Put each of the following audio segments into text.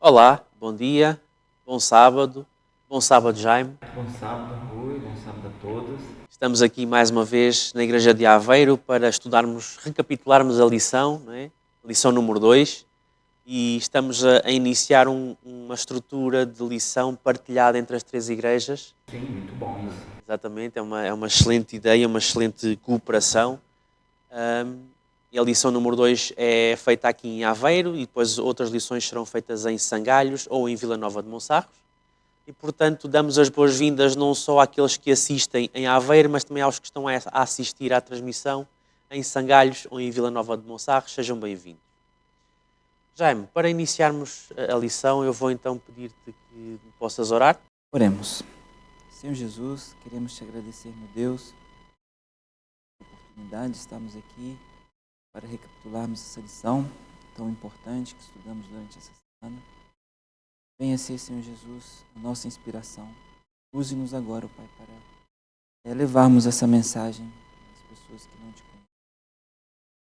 Olá, bom dia, bom sábado Jaime. Bom sábado, Rui. Bom sábado a todos. Estamos aqui mais uma vez na Igreja de Aveiro para recapitularmos a lição, não é? Lição número 2, e estamos a iniciar uma estrutura de lição partilhada entre as três igrejas. Sim, muito bom isso. Exatamente, é uma excelente ideia, uma excelente cooperação. E a lição número 2 é feita aqui em Aveiro e depois outras lições serão feitas em Sangalhos ou em Vila Nova de Monsarros. E, portanto, damos as boas-vindas não só àqueles que assistem em Aveiro, mas também aos que estão a assistir à transmissão em Sangalhos ou em Vila Nova de Monsarros. Sejam bem-vindos. Jaime, para iniciarmos a lição, eu vou então pedir-te que me possas orar. Oremos. Senhor Jesus, queremos te agradecer, meu Deus, pela oportunidade de estarmos aqui para recapitularmos essa lição tão importante que estudamos durante essa semana. Venha ser, Senhor Jesus, a nossa inspiração. Use-nos agora, ó Pai, para levarmos essa mensagem às pessoas que não te conhecem.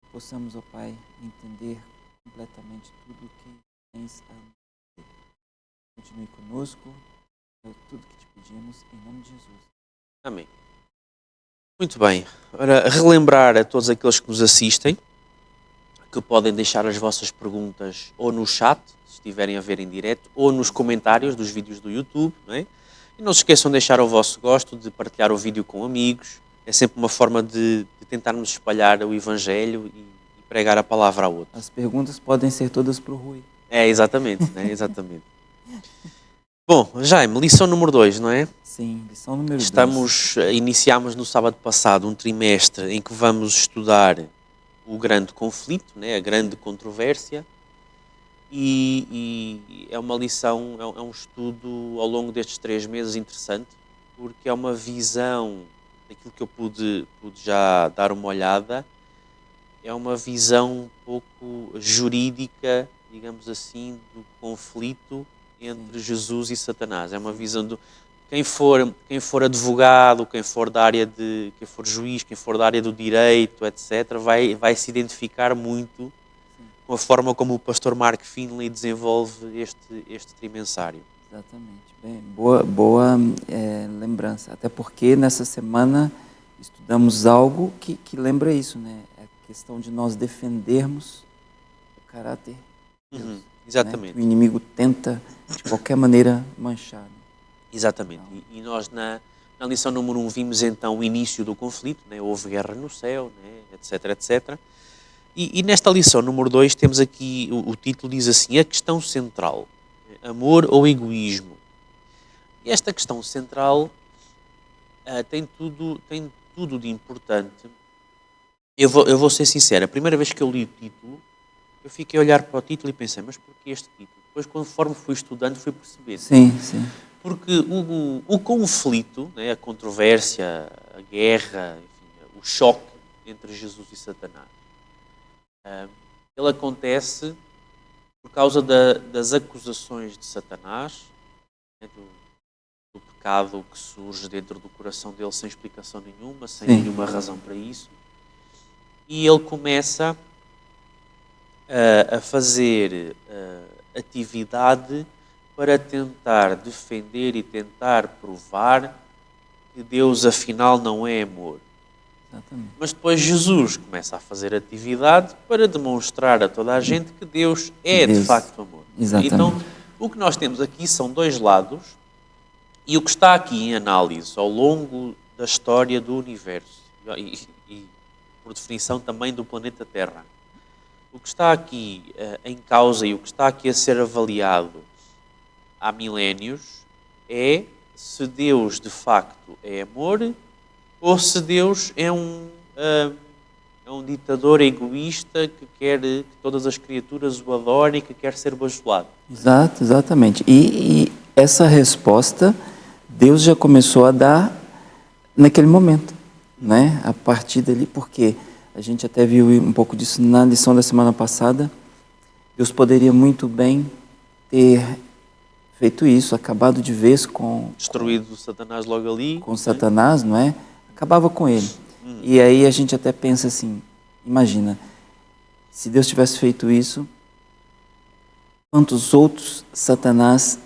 Que possamos, ó Pai, entender completamente tudo o que tens a nos dizer. Continue conosco. É tudo que te pedimos, em nome de Jesus. Amém. Muito bem. Ora, relembrar a todos aqueles que nos assistem que podem deixar as vossas perguntas ou no chat, se estiverem a ver em direto, ou nos comentários dos vídeos do YouTube, não é? E não se esqueçam de deixar o vosso gosto, de partilhar o vídeo com amigos. É sempre uma forma de tentarmos espalhar o Evangelho e pregar a palavra a outros. As perguntas podem ser todas para o Rui. É, exatamente, né? Exatamente. Bom, Jaime, lição número 2, não é? Sim, lição número 2. Iniciámos no sábado passado um trimestre em que vamos estudar o grande conflito, né? A grande controvérsia, e é uma lição, é um estudo ao longo destes 3 meses interessante, porque é uma visão daquilo que eu pude já dar uma olhada, é uma visão um pouco jurídica, digamos assim, do conflito entre Jesus e Satanás. É uma visão do quem for advogado, quem for juiz, quem for da área do direito, etc., vai se identificar muito com a forma como o pastor Mark Finley desenvolve este trimensário. Exatamente. Bem, boa lembrança. Até porque nessa semana estudamos algo que lembra isso, né? A questão de nós defendermos o caráter de Deus. Exatamente. Né? O inimigo tenta, de qualquer maneira, manchar. Né? Exatamente. E nós, na lição número 1, vimos então o início do conflito, né? Houve guerra no céu, né? Etc, etc. E nesta lição número 2 temos aqui, o título diz assim, a questão central, amor ou egoísmo. E esta questão central tem tudo de importante. Eu vou ser sincero, a primeira vez que eu li o título, eu fiquei a olhar para o título e pensei, mas porquê este título? Depois, conforme fui estudando, fui perceber. Sim, sim. Porque o conflito, né, a controvérsia, a guerra, enfim, o choque entre Jesus e Satanás, ele acontece por causa das acusações de Satanás, né, do pecado que surge dentro do coração dele sem explicação nenhuma, sem nenhuma razão para isso. E ele começa a fazer atividade para tentar defender e tentar provar que Deus afinal não é amor. Exatamente. Mas depois Jesus começa a fazer atividade para demonstrar a toda a gente que Deus é de facto amor. Exatamente. Então, o que nós temos aqui são dois lados, e o que está aqui em análise ao longo da história do universo, e por definição também do planeta Terra, o que está aqui em causa e o que está aqui a ser avaliado há milénios é se Deus de facto é amor ou se Deus é um ditador egoísta que quer que todas as criaturas o adorem e que quer ser bajulado. Exatamente. E essa resposta Deus já começou a dar naquele momento, né? A partir dali, porque a gente até viu um pouco disso na lição da semana passada. Deus poderia muito bem ter feito isso, acabado de vez com... Destruído Satanás logo ali. Com Satanás, não é? Acabava com ele. E aí a gente até pensa assim, imagina, se Deus tivesse feito isso, quantos outros Satanás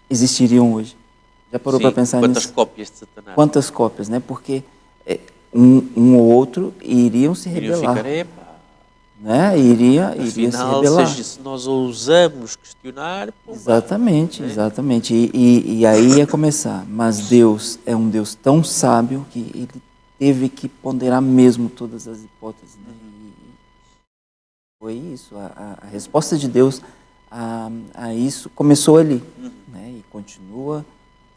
existiriam hoje? Já parou para pensar quantas nisso? cópias de Satanás Quantas cópias, né? Porque um ou outro iriam se iriam rebelar, ficar, epá, né? Iria se afinal, rebelar. se nós ousamos questionar, pumba, Exatamente, né? exatamente. E aí ia começar. Mas Deus é um Deus tão sábio que ele teve que ponderar mesmo todas as hipóteses, né? E foi isso. A resposta de Deus a isso começou ali, né? E continua,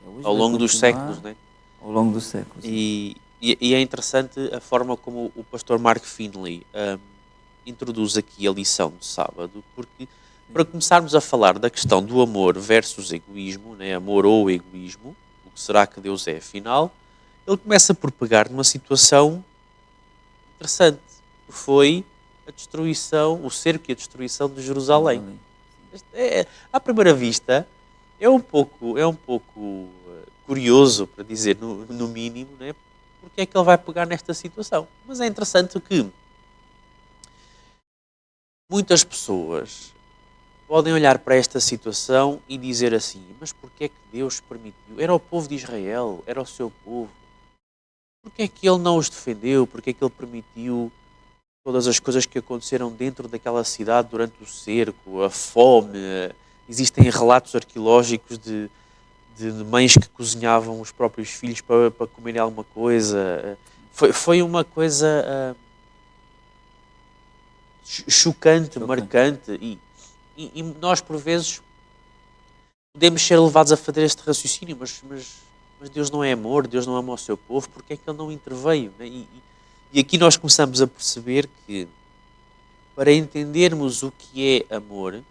até hoje Ao vai longo dos continuar séculos, né? ao longo dos séculos. Né? E é interessante a forma como o pastor Mark Finley introduz aqui a lição de sábado, porque para começarmos a falar da questão do amor versus egoísmo, né? Amor ou egoísmo, o que será que Deus é afinal, ele começa por pegar numa situação interessante, que foi a destruição, o cerco e a destruição de Jerusalém. Jerusalém. À primeira vista, é um pouco curioso, para dizer no mínimo, né? Porque é que ele vai pegar nesta situação. Mas é interessante que muitas pessoas podem olhar para esta situação e dizer assim, mas porquê é que Deus permitiu? Era o povo de Israel, era o seu povo. Porquê é que ele não os defendeu? Porquê é que ele permitiu todas as coisas que aconteceram dentro daquela cidade durante o cerco, a fome? Existem relatos arqueológicos de mães que cozinhavam os próprios filhos para comerem alguma coisa. Foi uma coisa chocante, marcante. E nós, por vezes, podemos ser levados a fazer este raciocínio, mas Deus não é amor, Deus não ama o seu povo, porque é que Ele não interveio? Né? E aqui nós começamos a perceber que, para entendermos o que é amor,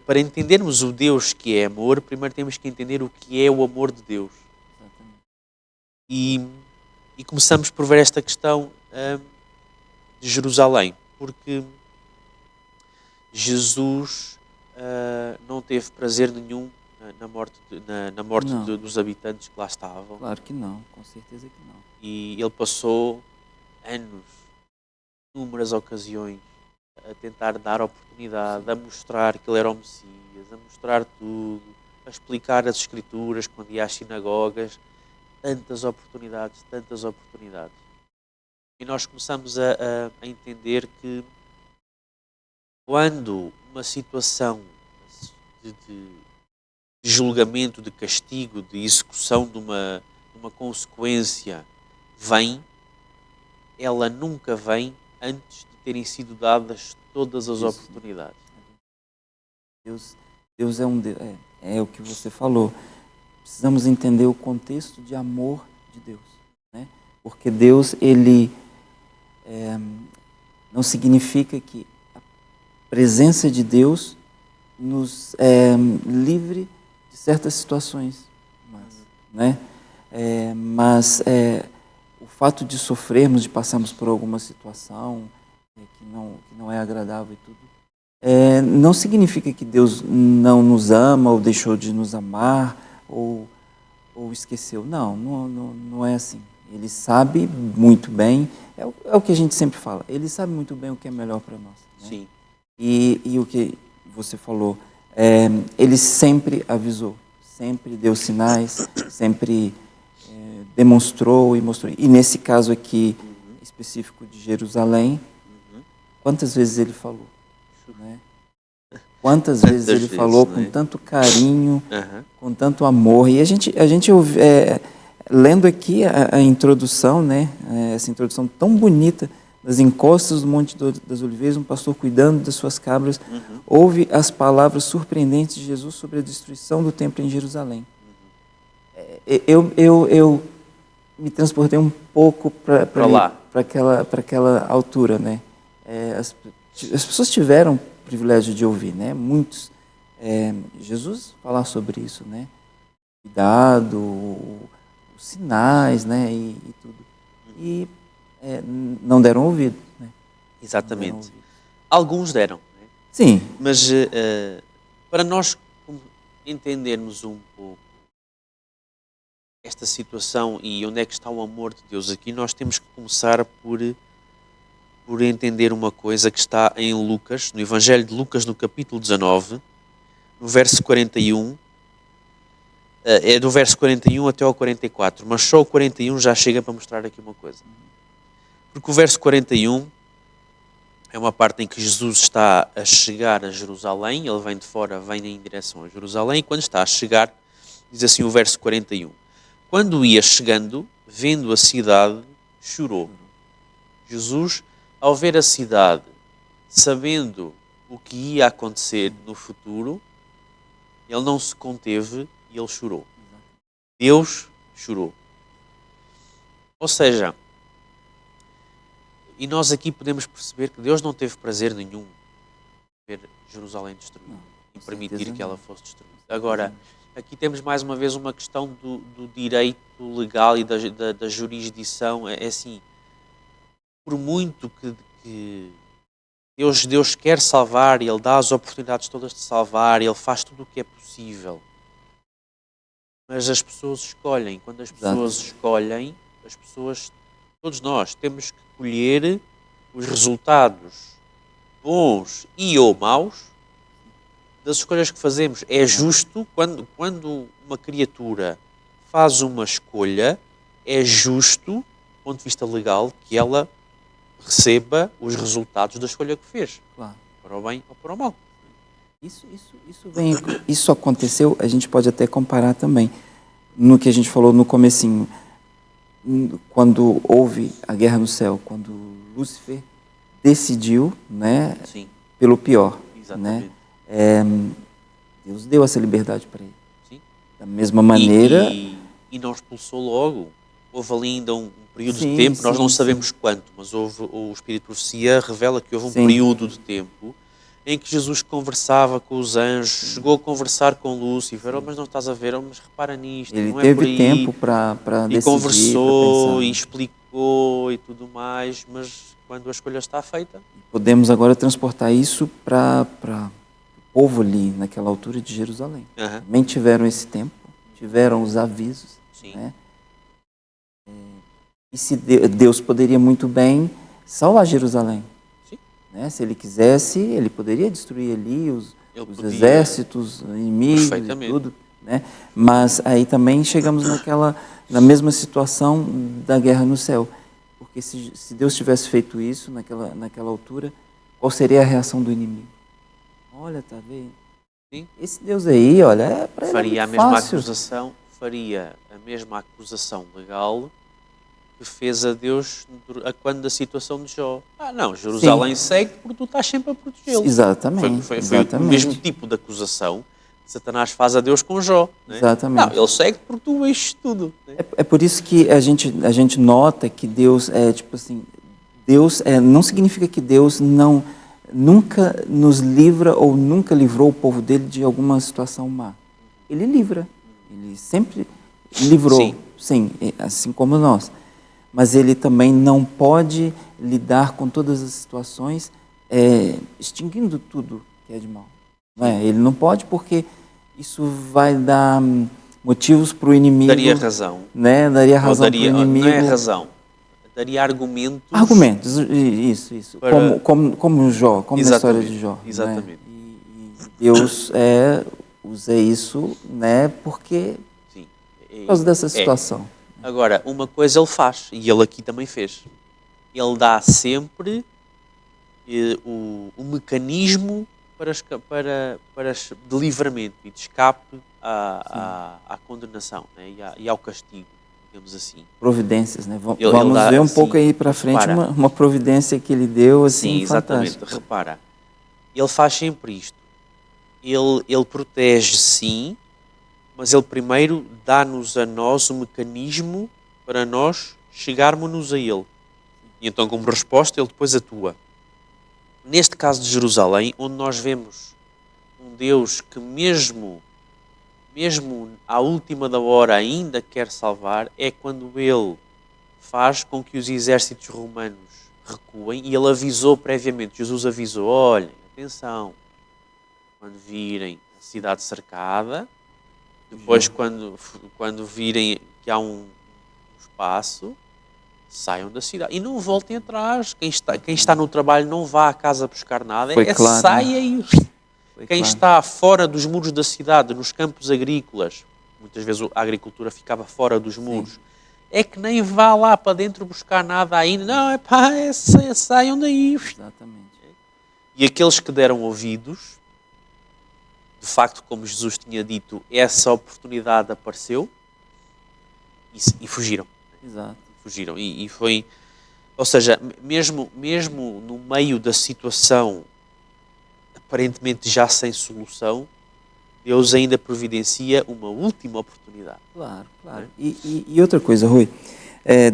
para entendermos o Deus que é amor, primeiro temos que entender o que é o amor de Deus. Exatamente. E começamos por ver esta questão de Jerusalém, porque Jesus não teve prazer nenhum na morte, na morte Não. dos habitantes que lá estavam. Claro que não, com certeza que não. E ele passou anos, inúmeras ocasiões, a tentar dar oportunidade, a mostrar que ele era o Messias, a mostrar tudo, a explicar as Escrituras quando ia às sinagogas. Tantas oportunidades, tantas oportunidades. E nós começamos a entender que quando uma situação de julgamento, de castigo, de execução de uma consequência vem, ela nunca vem antes de terem sido dadas todas as Isso. oportunidades. Deus é um Deus, é o que você falou. Precisamos entender o contexto de amor de Deus, né? Porque Deus, ele não significa que a presença de Deus nos livre de certas situações, mas o fato de sofrermos, de passarmos por alguma situação que não é agradável e tudo, não significa que Deus não nos ama ou deixou de nos amar ou esqueceu. Não é assim. Ele sabe muito bem, é o que a gente sempre fala, ele sabe muito bem o que é melhor para nós. Né? Sim. E o que você falou, ele sempre avisou, sempre deu sinais, sempre demonstrou e mostrou. E nesse caso aqui, específico de Jerusalém, quantas vezes ele falou? Né? Quantas vezes ele falou com tanto carinho, com tanto amor. E a gente ouve, lendo aqui a introdução, né? Essa introdução tão bonita, das encostas do Monte das Oliveiras, um pastor cuidando das suas cabras, ouve as palavras surpreendentes de Jesus sobre a destruição do templo em Jerusalém. Eu me transportei um pouco para aquela altura, né? As pessoas tiveram o privilégio de ouvir, né? Muitos. Jesus falar sobre isso, né? Cuidado, os sinais, né? E tudo. E não deram ouvido, né? Exatamente. Deram ouvido. Alguns deram. Né? Sim. Mas para nós entendermos um pouco esta situação e onde é que está o amor de Deus aqui, nós temos que começar por entender uma coisa que está em Lucas, no Evangelho de Lucas, no capítulo 19, no verso 41, é do verso 41 até ao 44, mas só o 41 já chega para mostrar aqui uma coisa. Porque o verso 41 é uma parte em que Jesus está a chegar a Jerusalém, ele vem de fora, vem em direção a Jerusalém, e quando está a chegar, diz assim o verso 41, quando ia chegando, vendo a cidade, chorou. Jesus, ao ver a cidade, sabendo o que ia acontecer no futuro, ele não se conteve e ele chorou. Deus chorou. Ou seja, e nós aqui podemos perceber que Deus não teve prazer nenhum em ver Jerusalém destruída, em permitir que ela fosse destruída. Agora, aqui temos mais uma vez uma questão do direito legal e da jurisdição. É assim, por muito que Deus quer salvar, Ele dá as oportunidades todas de salvar, Ele faz tudo o que é possível. Mas as pessoas escolhem. Quando as pessoas escolhem, as pessoas, todos nós, temos que colher os resultados bons e ou maus das escolhas que fazemos. É justo, quando uma criatura faz uma escolha, é justo, do ponto de vista legal, que ela receba os resultados da escolha que fez. Claro. Para o bem ou para o mal. Isso aconteceu, a gente pode até comparar também, no que a gente falou no comecinho, quando houve a guerra no céu, quando Lúcifer decidiu, né, Sim. pelo pior. Exatamente. Né? Deus deu essa liberdade para ele. Sim. Da mesma maneira... E não expulsou logo. Houve ali ainda um período Sim, de tempo, nós sim, não sabemos sim. quanto, mas o Espírito de Profecia revela que houve um Sim. período de tempo em que Jesus conversava com os anjos, chegou a conversar com Lúcifer, mas não estás a ver, mas repara nisto, Ele não é por teve aí. tempo para decidir, E conversou, pra pensar. e explicou e tudo mais, mas quando a escolha está feita... Podemos agora transportar isso para o povo ali, naquela altura de Jerusalém. Aham. Também tiveram esse tempo, tiveram os avisos. Sim. Né? E se Deus poderia muito bem salvar Jerusalém. Sim. Né? Se ele quisesse, ele poderia destruir ali os podia. exércitos inimigos e Perfeitamente. tudo. Né? Mas aí também chegamos na mesma situação da guerra no céu. Porque se Deus tivesse feito isso naquela altura, qual seria a reação do inimigo? Olha, tá vendo? Sim. Esse Deus aí, olha, para ele Faria é a muito mesma fácil. acusação, faria a mesma acusação legal que fez a Deus quando da situação de Jó. Não, Jerusalém segue porque tu estás sempre a protegê-lo. Exatamente. Foi exatamente. o mesmo tipo de acusação que Satanás faz a Deus com Jó. Né? Exatamente. Não, ele segue porque tu enches tudo. Né? É por isso que a gente nota que Deus é tipo assim, Deus não significa que Deus nunca nos livra ou nunca livrou o povo dele de alguma situação má. Ele livra. Ele sempre livrou. Sim, assim como nós. Mas ele também não pode lidar com todas as situações extinguindo tudo que é de mal. Não é? Ele não pode porque isso vai dar motivos para o inimigo... Daria razão. Né? Daria razão para o inimigo... Não é razão. Daria argumentos... Argumentos, isso. Para... Como Jó, como na história de Jó. Exatamente. Né? E Deus usa isso, né? Porque... Sim. Por causa dessa situação. Agora, uma coisa ele faz, e ele aqui também fez. Ele dá sempre o mecanismo de livramento e de escape à condenação, né? e ao castigo, digamos assim. Providências, né? Vamos ver um pouco aí para frente uma providência que ele deu, assim, sim, exatamente. Fantástica. Repara, ele faz sempre isto. Ele protege, sim, mas ele primeiro dá-nos a nós o mecanismo para nós chegarmos a ele. E então, como resposta, ele depois atua. Neste caso de Jerusalém, onde nós vemos um Deus que mesmo à última da hora ainda quer salvar, é quando ele faz com que os exércitos romanos recuem, e ele avisou previamente, Jesus avisou, olhem, atenção, quando virem a cidade cercada, depois quando virem que há um espaço, saiam da cidade. E não voltem atrás. Quem está no trabalho não vá à casa buscar nada. Foi claro, saia e... Quem está fora dos muros da cidade, nos campos agrícolas, muitas vezes a agricultura ficava fora dos muros, é que nem vá lá para dentro buscar nada ainda. Não, saiam daí. Exatamente. E aqueles que deram ouvidos, de facto, como Jesus tinha dito, essa oportunidade apareceu e fugiram. Exato. Fugiram. E foi... Ou seja, mesmo no meio da situação aparentemente já sem solução, Deus ainda providencia uma última oportunidade. Claro. E outra coisa, Rui,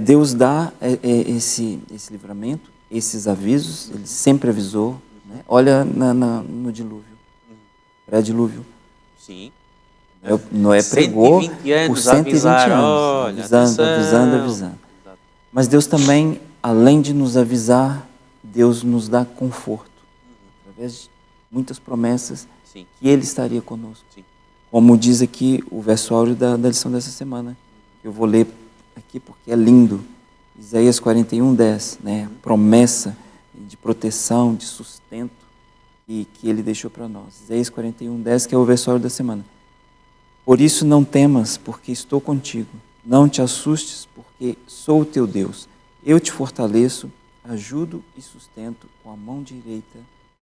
Deus dá esse livramento, esses avisos, Ele sempre avisou, né? Olha no dilúvio, pré-dilúvio. Sim. Noé pregou 120 anos por 120 anos, olha, avisando. Mas Deus também, além de nos avisar, Deus nos dá conforto, através de muitas promessas, Sim. que Ele estaria conosco. Sim. Como diz aqui o verso áureo da lição dessa semana, que eu vou ler aqui porque é lindo. Isaías 41:10, né? Promessa de proteção, de sustento que Ele deixou para nós. Isaías 41:10, que é o verso áureo da semana. Por isso não temas, porque estou contigo. Não te assustes, porque sou o teu Deus. Eu te fortaleço, ajudo e sustento com a mão direita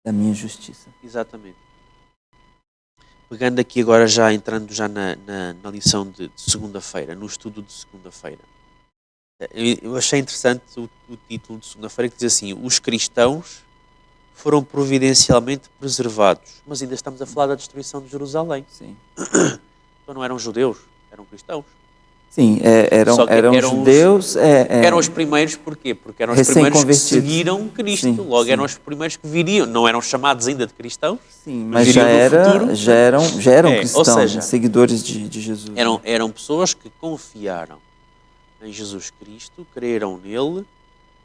da minha justiça. Exatamente. Pegando aqui agora, já entrando já na lição de segunda-feira, no estudo de segunda-feira. Eu achei interessante o título de segunda-feira, que diz assim: os cristãos foram providencialmente preservados. Mas ainda estamos a falar da destruição de Jerusalém. Sim. Então não eram judeus, eram cristãos. Sim, eram judeus. Eram os primeiros, porquê? Porque eram os primeiros que seguiram Cristo. Sim, logo eram os primeiros que viriam. Não eram chamados ainda de cristãos. Sim, mas já eram cristãos, ou seja, seguidores de Jesus. Eram pessoas que confiaram em Jesus Cristo, creram nele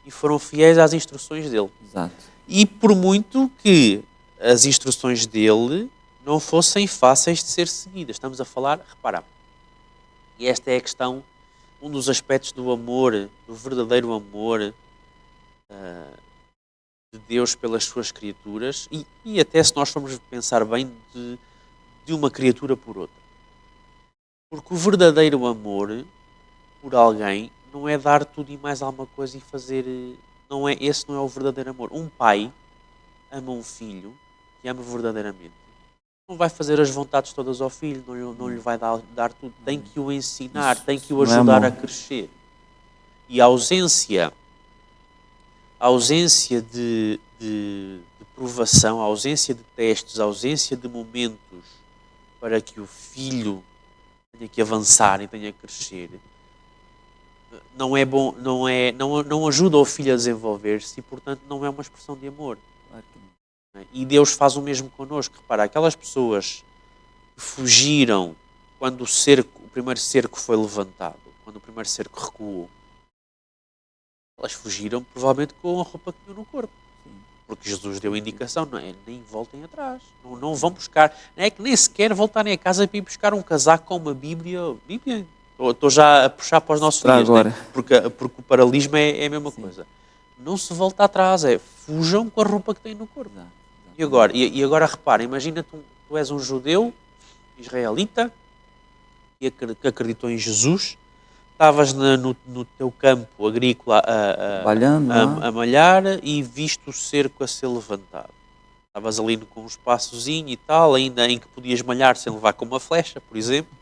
e foram fiéis às instruções dele. Exato. E por muito que as instruções dele não fossem fáceis de ser seguidas. Estamos a falar, repara, e esta é a questão, um dos aspectos do amor, do verdadeiro amor de Deus pelas suas criaturas e até se nós formos pensar bem de uma criatura por outra. Porque o verdadeiro amor por alguém não é dar tudo e mais alguma coisa e fazer... Esse não é o verdadeiro amor. Um pai ama um filho que ama verdadeiramente. Não vai fazer as vontades todas ao filho, não lhe vai dar tudo. Tem que o ensinar, tem que o ajudar a crescer. E a ausência de provação, a ausência de testes, a ausência de momentos para que o filho tenha que avançar e tenha que crescer, não é bom, não ajuda o filho a desenvolver-se e, portanto, não é uma expressão de amor. Claro que não. E Deus faz o mesmo connosco. Repara, aquelas pessoas que fugiram quando o primeiro cerco foi levantado, quando o primeiro cerco recuou, elas fugiram provavelmente com a roupa que tinham no corpo. Sim. Porque Jesus deu a indicação, nem voltem atrás. Não vão buscar, não é que nem sequer voltarem a casa para ir buscar um casaco com uma Bíblia. Estou já a puxar para os nossos dias, agora. Né? Porque o paralelismo é a mesma coisa. Não se volta atrás, fujam com a roupa que têm no corpo. Exato. E agora repara, imagina tu és um judeu, israelita, que acreditou em Jesus, estavas no teu campo agrícola a malhar e viste o cerco a ser levantado. Estavas ali com um espaçozinho e tal, ainda em que podias malhar sem levar com uma flecha, por exemplo.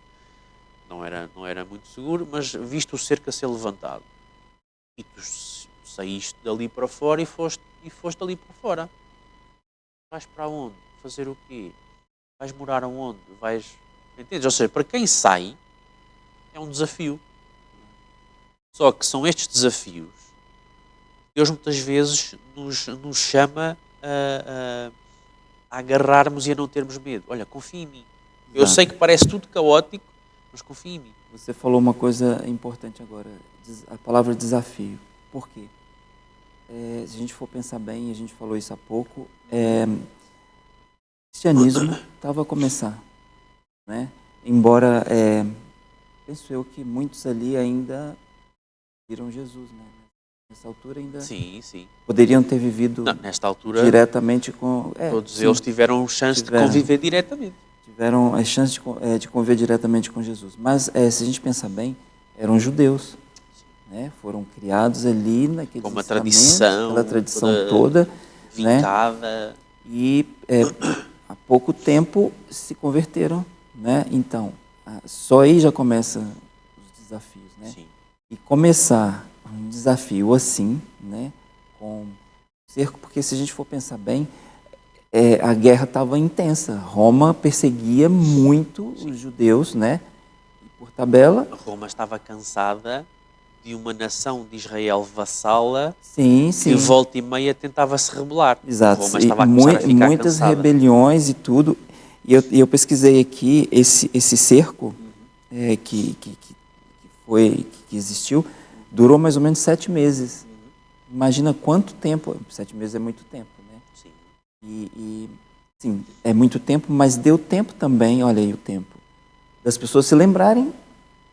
Não era muito seguro, mas viste o cerco a ser levantado. E tu saíste dali para fora e foste ali para fora. Vais para onde? Fazer o quê? Vais morar aonde? Entendes? Ou seja, para quem sai, é um desafio. Só que são estes desafios que Deus muitas vezes nos chama a agarrarmos e a não termos medo. Olha, confia em mim. Eu sei que parece tudo caótico, mas confia em mim. Você falou uma coisa importante agora, a palavra desafio. Por quê? Se a gente for pensar bem, a gente falou isso há pouco, o cristianismo estava a começar, né? Embora, penso eu que muitos ali ainda viram Jesus, né? Nessa altura ainda Sim, sim. poderiam ter vivido Não, nesta altura, diretamente com... todos sim, eles tiveram chance tiveram. de conviver diretamente. tiveram a chance de conviver diretamente com Jesus. Mas, se a gente pensar bem, eram judeus, né? Foram criados ali naqueles Com uma ensinamentos, tradição, aquela tradição toda, né? vincada. E há pouco tempo se converteram, né? Então, só aí já começam os desafios, né? Sim. E começar um desafio assim, né? Com cerco, porque se a gente for pensar bem, a guerra estava intensa. Roma perseguia muito os judeus, né? E por tabela, Roma estava cansada de uma nação de Israel vassala sim, que sim. volta e meia tentava se rebelar. Exato. Roma E estava a começar a ficar muitas cansada. rebeliões e tudo. E eu pesquisei aqui esse cerco que existiu, durou mais ou menos 7 meses. Imagina quanto tempo. 7 meses é muito tempo, né? Sim. Sim, é muito tempo, mas deu tempo também, olha aí o tempo, das pessoas se lembrarem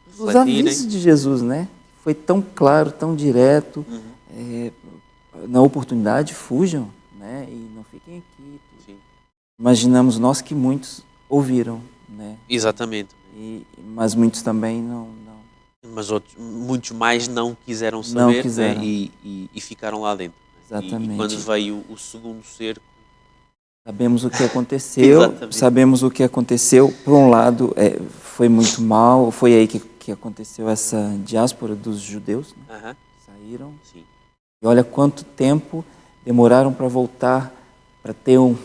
dos Refletirem. avisos de Jesus, né? Foi tão claro, tão direto. Na oportunidade, fujam, né? E não fiquem aqui. Sim. Imaginamos nós que muitos ouviram, né? Exatamente. Mas muitos também não Mas muitos mais não quiseram saber, quiseram. né? E ficaram lá dentro. Exatamente. E quando veio o segundo cerco, sabemos o que aconteceu. Exatamente. Sabemos o que aconteceu. Por um lado, foi muito mal. Foi aí que aconteceu essa diáspora dos judeus, né? Saíram. Sim. E olha quanto tempo demoraram para voltar, para ter um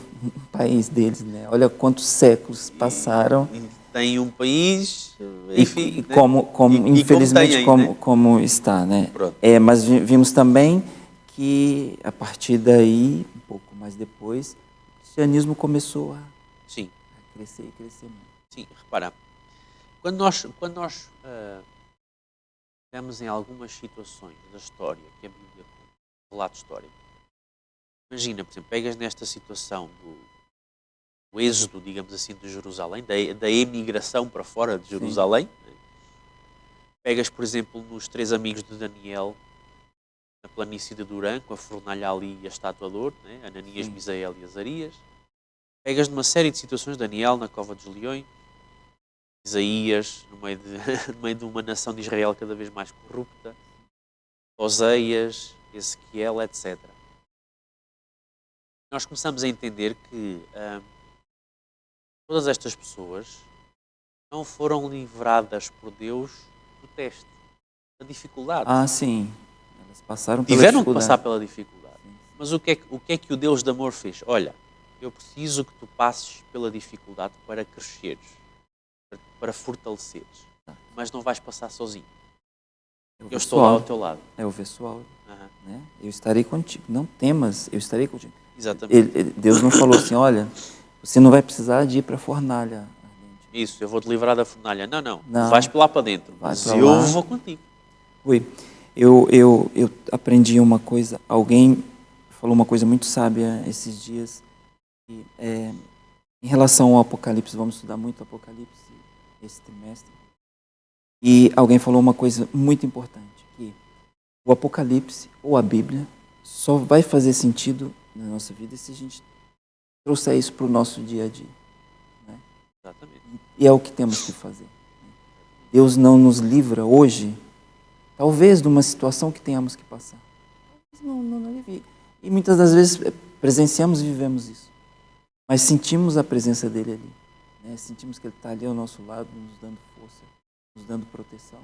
país deles, né? Olha quantos séculos passaram. Tem um país, enfim, E como infelizmente como está, né? Pronto. Mas vimos também que a partir daí, um pouco mais depois, o cristianismo começou a crescer e crescer muito. Sim, repara, quando nós estamos em algumas situações da história que a Bíblia conta, relato histórico, imagina, por exemplo, pegas nesta situação do êxodo, digamos assim, de Jerusalém, da emigração para fora de Jerusalém, né? Pegas, por exemplo, nos 3 amigos de Daniel, na planície de Durã, com a fornalha ali e a estátua de ouro, né? Ananias, Misael e Azarias. Pegas numa série de situações, Daniel na cova dos leões, Isaías no meio de uma nação de Israel cada vez mais corrupta, Oseias, Ezequiel, etc. Nós começamos a entender que todas estas pessoas não foram livradas por Deus do teste, da dificuldade. Sim. Elas passaram pela Tiveram dificuldade. que passar pela dificuldade. Mas o que é que o Deus de amor fez? Olha, eu preciso que tu passes pela dificuldade para cresceres, para fortaleceres. Mas não vais passar sozinho. Eu estou lá ao teu lado. É o pessoal. Né? Eu estarei contigo. Não temas, eu estarei contigo. Exatamente. Deus não falou assim, olha, você não vai precisar de ir para a fornalha. Isso, eu vou te livrar da fornalha. Não. Vais para lá para dentro. Mas eu vou contigo. Eu aprendi uma coisa, alguém falou uma coisa muito sábia esses dias, que, em relação ao Apocalipse, vamos estudar muito Apocalipse esse trimestre, e alguém falou uma coisa muito importante, que o Apocalipse ou a Bíblia só vai fazer sentido na nossa vida se a gente trouxer isso para o nosso dia a dia. Né? Exatamente. E é o que temos que fazer. Deus não nos livra hoje, talvez, de uma situação que tenhamos que passar. E muitas das vezes presenciamos e vivemos isso. Mas sentimos a presença dele ali. Né? Sentimos que ele está ali ao nosso lado, nos dando força, nos dando proteção.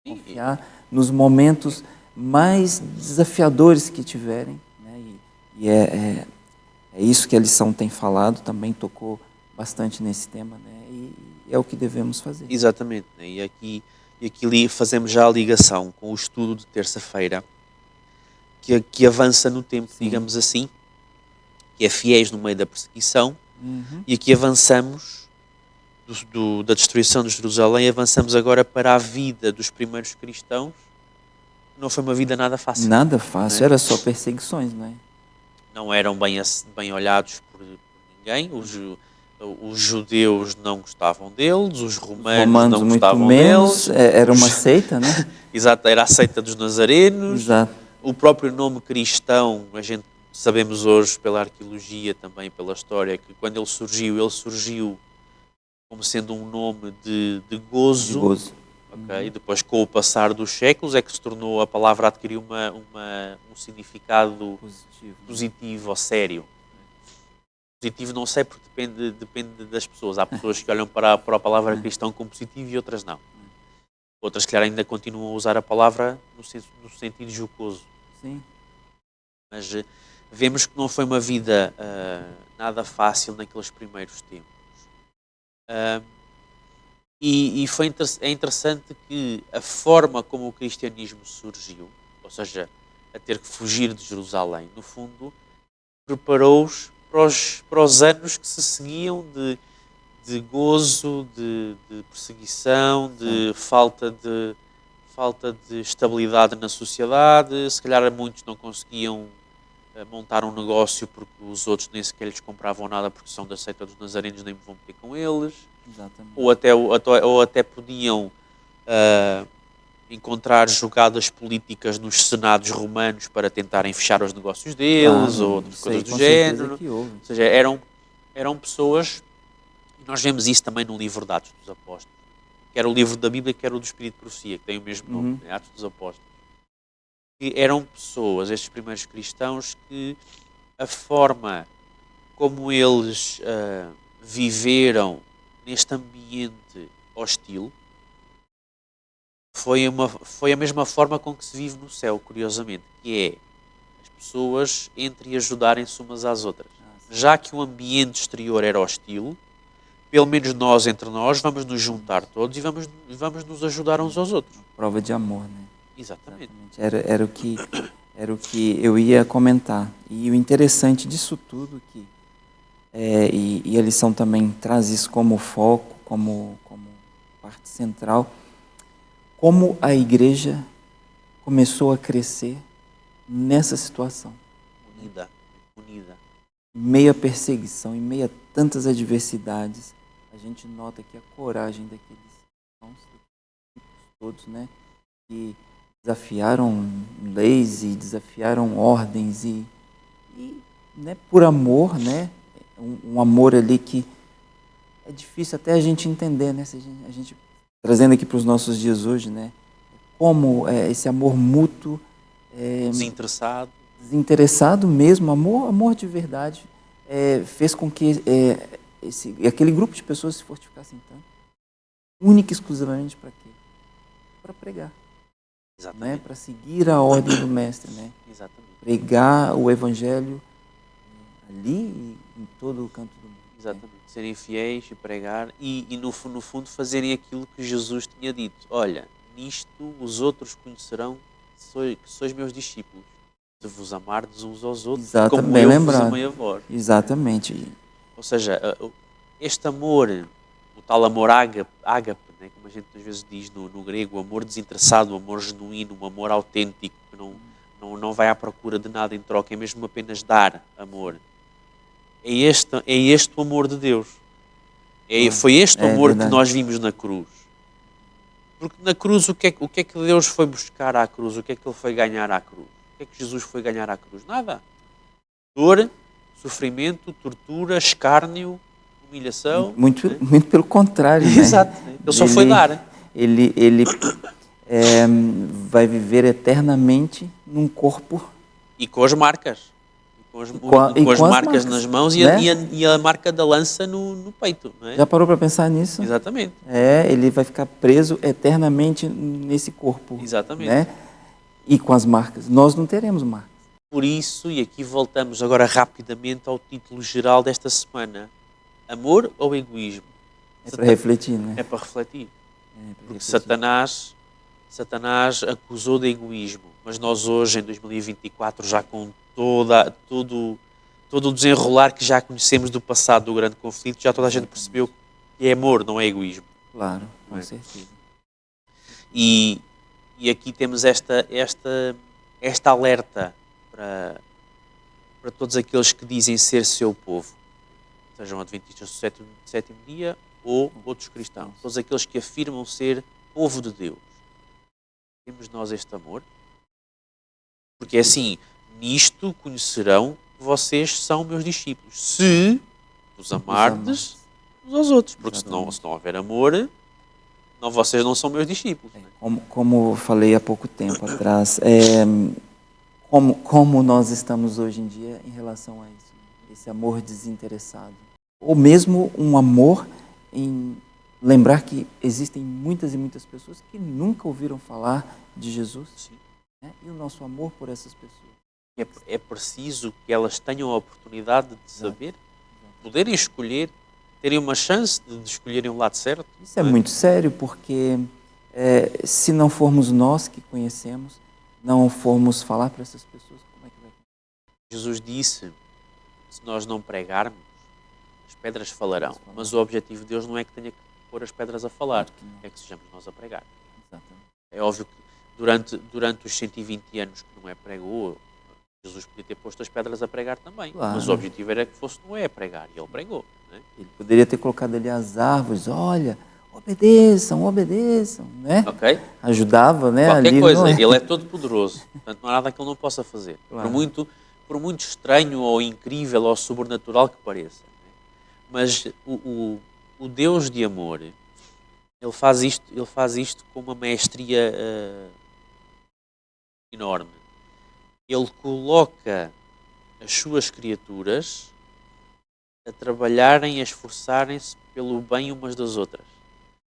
Confiar nos momentos mais desafiadores que tiverem. Né? E é isso que a lição tem falado, também tocou bastante nesse tema. Né? E é o que devemos fazer. Exatamente. Né? E aqui fazemos já a ligação com o estudo de terça-feira, que avança no tempo, digamos assim, que é fiéis no meio da perseguição, e aqui avançamos da destruição de Jerusalém, avançamos agora para a vida dos primeiros cristãos. Não foi uma vida nada fácil. Nada fácil, era só perseguições, não é? Não eram bem olhados por ninguém. os judeus não gostavam deles, os romanos Romanos não muito gostavam menos, deles. era uma seita, né? Exato, era a seita dos nazarenos. Exato. O próprio nome cristão, a gente sabemos hoje pela arqueologia, também pela história, que quando ele surgiu como sendo um nome de gozo. De gozo. Okay? E depois, com o passar dos séculos, é que se tornou, a palavra adquiriu um significado positivo ou sério. Positivo não sei, porque depende das pessoas. Há pessoas que olham para a palavra cristão como positivo e outras não. Outras, que ainda continuam a usar a palavra no sentido jocoso. Sim. Mas vemos que não foi uma vida nada fácil naqueles primeiros tempos. É interessante que a forma como o cristianismo surgiu, ou seja, a ter que fugir de Jerusalém, no fundo, preparou-os para os anos que se seguiam de gozo, de perseguição, de falta de estabilidade na sociedade. Se calhar muitos não conseguiam montar um negócio porque os outros nem sequer lhes compravam nada porque são da seita dos nazarenos, nem me vão meter com eles. Exatamente. Ou até podiam encontrar jogadas políticas nos senados romanos para tentarem fechar os negócios deles, ou outras coisas do género. Ou seja, eram pessoas, e nós vemos isso também no livro de Atos dos Apóstolos, que era o livro da Bíblia, que era o do Espírito de Profecia, que tem o mesmo nome, Atos dos Apóstolos. Que eram pessoas, estes primeiros cristãos, que a forma como eles viveram neste ambiente hostil foi a mesma forma com que se vive no céu, curiosamente, que é as pessoas entre ajudarem-se umas às outras. Já que o ambiente exterior era hostil, pelo menos nós entre nós vamos nos juntar todos e vamos nos ajudar uns aos outros. Prova de amor, né? Exatamente. Era o que eu ia comentar. E o interessante disso tudo e a lição também traz isso como foco, como parte central, como a igreja começou a crescer nessa situação. Unida. Em meio à perseguição, em meio a tantas adversidades, a gente nota que a coragem daqueles irmãos, todos, né, que desafiaram leis e desafiaram ordens e né, por amor, né, um amor ali que é difícil até a gente entender, né, a gente trazendo aqui para os nossos dias hoje, né, como esse amor mútuo, desinteressado mesmo, amor de verdade, fez com que aquele grupo de pessoas se fortificassem tanto, única e exclusivamente para quê? Para pregar. Né? Para seguir a ordem do mestre, né? Exatamente. Pregar o evangelho ali e em todo o canto do mundo. Exatamente. Né? Serem fiéis e pregar e no fundo fazerem aquilo que Jesus tinha dito. Olha, nisto os outros conhecerão que sois meus discípulos. Se vos amardes uns aos outros, exatamente, como eu vos amei a vós. Exatamente. Ou seja, este amor, o tal amor ágape, né, como a gente às vezes diz no grego, o amor desinteressado, o amor genuíno, o amor autêntico, que não vai à procura de nada em troca, é mesmo apenas dar amor. É este o amor de Deus. Foi este o amor que nós vimos na cruz. Porque na cruz, o que é que Deus foi buscar à cruz? O que é que Ele foi ganhar à cruz? O que é que Jesus foi ganhar à cruz? Nada. Dor, sofrimento, tortura, escárnio, humilhação. Muito pelo contrário, né? Exato. Ele só foi dar. Ele vai viver eternamente num corpo. E com as marcas. Com as marcas nas mãos, né? e a marca da lança no peito. Não é? Já parou para pensar nisso? Exatamente. Ele vai ficar preso eternamente nesse corpo. Exatamente. Né? E com as marcas. Nós não teremos marcas. Por isso, e aqui voltamos agora rapidamente ao título geral desta semana. Amor ou egoísmo? É para refletir, né? É para refletir. Porque Satanás acusou de egoísmo. Mas nós hoje, em 2024, já com todo o desenrolar que já conhecemos do passado do grande conflito, já toda a gente percebeu que é amor, não é egoísmo. Claro, com certeza. E aqui temos esta alerta para todos aqueles que dizem ser seu povo. sejam adventistas do sétimo dia ou outros cristãos, todos aqueles que afirmam ser povo de Deus. Temos nós este amor? Porque assim, nisto conhecerão que vocês são meus discípulos, se vos amardes uns aos outros. Porque se não houver amor, vocês não são meus discípulos. Como eu falei há pouco tempo atrás, como nós estamos hoje em dia em relação a isso, esse amor desinteressado. Ou mesmo um amor em lembrar que existem muitas e muitas pessoas que nunca ouviram falar de Jesus. Sim. Né? E o nosso amor por essas pessoas. É preciso que elas tenham a oportunidade de saber, poderem escolher, terem uma chance de escolherem o lado certo. Isso é muito sério, porque se não formos nós que conhecemos, não formos falar para essas pessoas, como é que vai? Jesus disse, se nós não pregarmos, as pedras falarão. Mas o objetivo de Deus não é que tenha que pôr as pedras a falar, é que sejamos nós a pregar. Exatamente. É óbvio que durante os 120 anos que Noé pregou, Jesus podia ter posto as pedras a pregar também. Claro. Mas o objetivo era que fosse Noé a pregar, e ele pregou. Né? Ele poderia ter colocado ali as árvores, olha, obedeçam, né? Okay? Ajudava, né? Qualquer ali, coisa, não é? ele é todo poderoso. Portanto, não há nada que ele não possa fazer. Claro. Por muito estranho ou incrível ou sobrenatural que pareça. Né? Mas o Deus de amor, ele faz isto com uma maestria enorme. Ele coloca as suas criaturas a trabalharem, a esforçarem-se pelo bem umas das outras.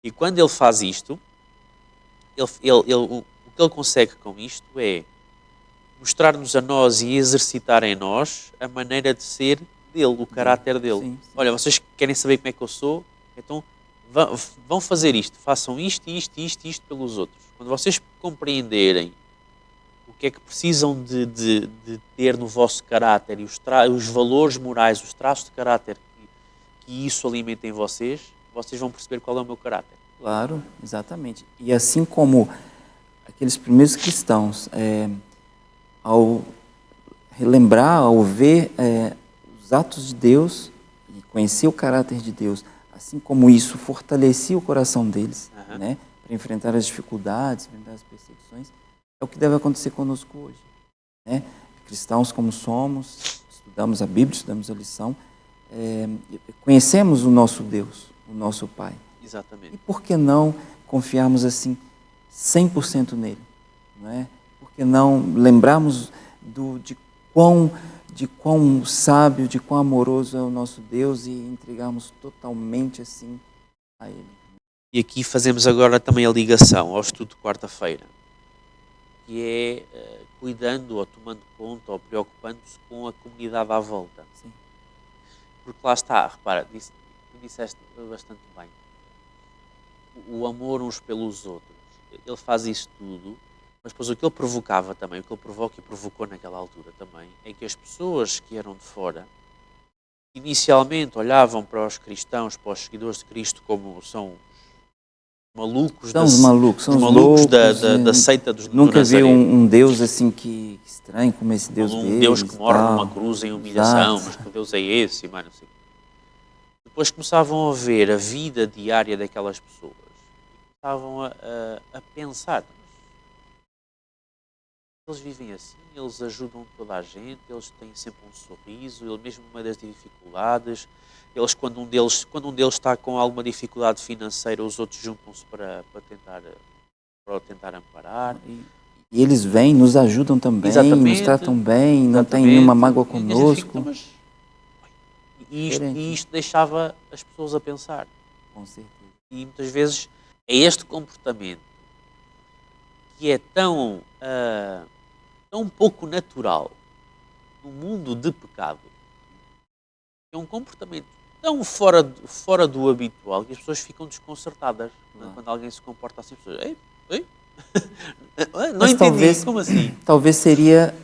E quando ele faz isto, o que ele consegue com isto é mostrar-nos a nós e exercitar em nós a maneira de ser dele, o caráter dele. Sim. Olha, vocês querem saber como é que eu sou? Então vão fazer isto, façam isto pelos outros. Quando vocês compreenderem o que é que precisam de ter no vosso caráter e os valores morais, os traços de caráter que isso alimenta em vocês vão perceber qual é o meu caráter. Claro, exatamente. E assim como aqueles primeiros cristãos, ao relembrar, ao ver os atos de Deus e conhecer o caráter de Deus, assim como isso fortalecia o coração deles, né, para enfrentar as dificuldades, enfrentar as perseguições, é o que deve acontecer conosco hoje. Né? Cristãos como somos, estudamos a Bíblia, estudamos a lição, conhecemos o nosso Deus, o nosso Pai. Exatamente. E por que não confiarmos assim 100% nele? Não é? Por que não lembrarmos de quão sábio, de quão amoroso é o nosso Deus e entregarmos totalmente assim a ele? E aqui fazemos agora também a ligação ao estudo de quarta-feira, que é cuidando ou tomando conta ou preocupando-se com a comunidade à volta. Sim. Porque lá está, repara, disseste bastante bem, o amor uns pelos outros, ele faz isso tudo, mas depois o que ele provocava também, o que ele provoca e provocou naquela altura também, é que as pessoas que eram de fora, inicialmente olhavam para os cristãos, para os seguidores de Cristo, como são malucos, são os malucos da seita dos nunca vi um Deus assim que estranho como esse Deus deles. Um Deus que morre numa cruz em humilhação, mas que Deus é esse, mas não sei. Depois começavam a ver a vida diária daquelas pessoas, começavam a pensar, eles vivem assim, eles ajudam toda a gente, eles têm sempre um sorriso, ele mesmo no meio das dificuldades, eles quando um deles está com alguma dificuldade financeira, os outros juntam-se para o tentar amparar. E eles vêm, nos ajudam também, nos tratam bem, não tem nenhuma mágoa conosco. E isto deixava as pessoas a pensar. Com certeza. E muitas vezes é este comportamento que é tão pouco natural no mundo de pecado. É um comportamento tão fora do habitual que as pessoas ficam desconcertadas quando alguém se comporta assim. As pessoas, ei? Não entendi, talvez, como assim? Talvez seria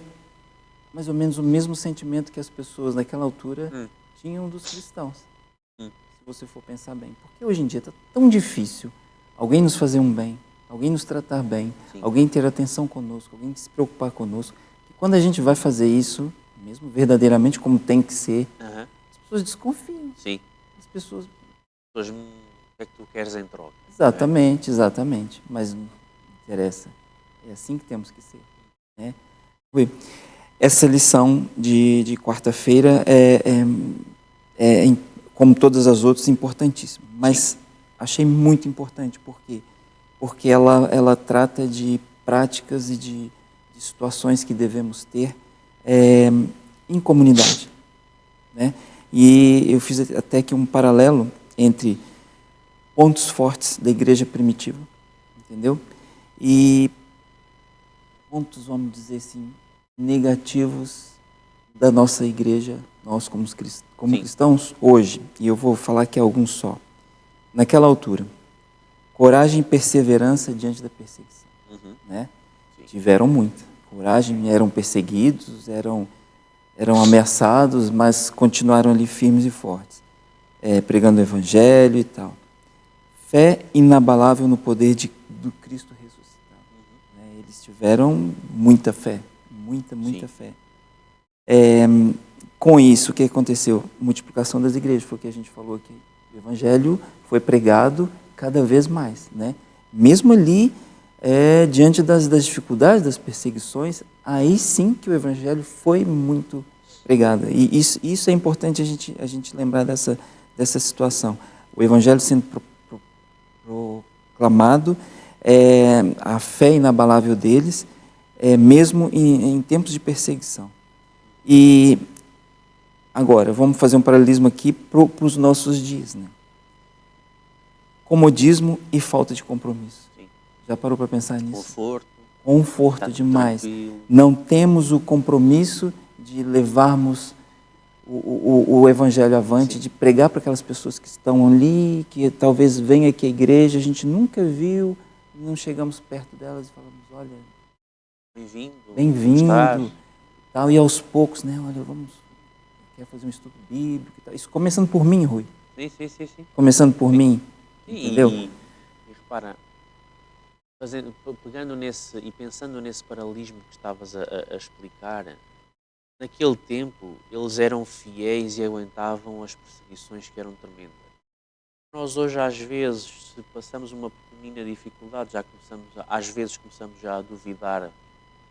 mais ou menos o mesmo sentimento que as pessoas naquela altura tinham dos cristãos. Se você for pensar bem. Porque hoje em dia está tão difícil alguém nos fazer um bem, alguém nos tratar bem, alguém ter atenção conosco, alguém se preocupar conosco, que quando a gente vai fazer isso, mesmo verdadeiramente como tem que ser, as pessoas desconfiam. Sim. As pessoas... As pessoas, o que é que tu queres em troca? Exatamente, exatamente. Mas não interessa. É assim que temos que ser, né? Essa lição de quarta-feira como todas as outras, importantíssima. Mas achei muito importante. Por quê? Porque ela trata de práticas e de situações que devemos ter em comunidade, né? E eu fiz até aqui um paralelo entre pontos fortes da igreja primitiva, entendeu? E pontos, vamos dizer assim, negativos da nossa igreja, nós como cristãos hoje. E eu vou falar aqui alguns só. Naquela altura, coragem e perseverança diante da perseguição, né? Tiveram muita coragem, eram perseguidos, eram ameaçados, mas continuaram ali firmes e fortes, pregando o evangelho e tal. Fé inabalável no poder do Cristo ressuscitado, né? Eles tiveram muita fé, muita fé. Com isso, o que aconteceu? Multiplicação das igrejas, foi o que a gente falou aqui. O evangelho foi pregado cada vez mais, né? Mesmo ali, diante das dificuldades, das perseguições, aí sim que o evangelho foi muito pregado. E isso é importante a gente lembrar dessa situação. O evangelho sendo proclamado, a fé inabalável deles, mesmo em tempos de perseguição. E agora, vamos fazer um paralelismo aqui para os nossos dias, né? Comodismo e falta de compromisso. Sim. Já parou para pensar nisso? Conforto tá demais. Tranquilo. Não temos o compromisso de levarmos o evangelho avante, de pregar para aquelas pessoas que estão ali, que talvez venham aqui à igreja, a gente nunca viu, não chegamos perto delas e falamos, olha, bem-vindo, tal, e aos poucos, né, olha, quer fazer um estudo bíblico e tal. Isso começando por mim, Rui. Sim. Começando por mim, entendeu? E repara, pegando nesse e pensando nesse paralelismo que estavas a explicar, naquele tempo eles eram fiéis e aguentavam as perseguições que eram tremendas. Nós hoje, às vezes, se passamos uma pequenina dificuldade, às vezes começamos já a duvidar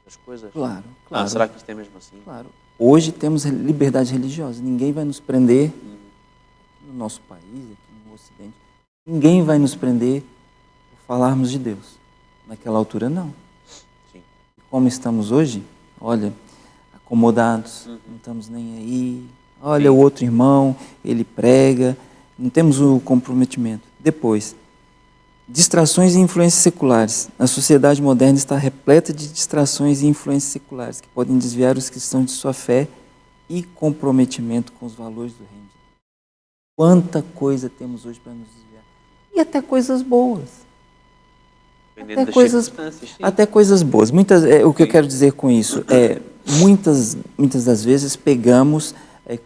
das coisas. Claro. Será que isto é mesmo assim? Claro. Hoje temos liberdade religiosa. Ninguém vai nos prender no nosso país, aqui no Ocidente. Ninguém vai nos prender por falarmos de Deus. Naquela altura, não. Sim. Como estamos hoje, olha, acomodados, não estamos nem aí. Olha, o outro irmão, ele prega, não temos o comprometimento. Depois, distrações e influências seculares. A sociedade moderna está repleta de distrações e influências seculares que podem desviar os cristãos de sua fé e comprometimento com os valores do reino de Deus. Quanta coisa temos hoje para nos desviar. E até coisas boas. Até coisas boas. O que eu quero dizer com isso é muitas das vezes pegamos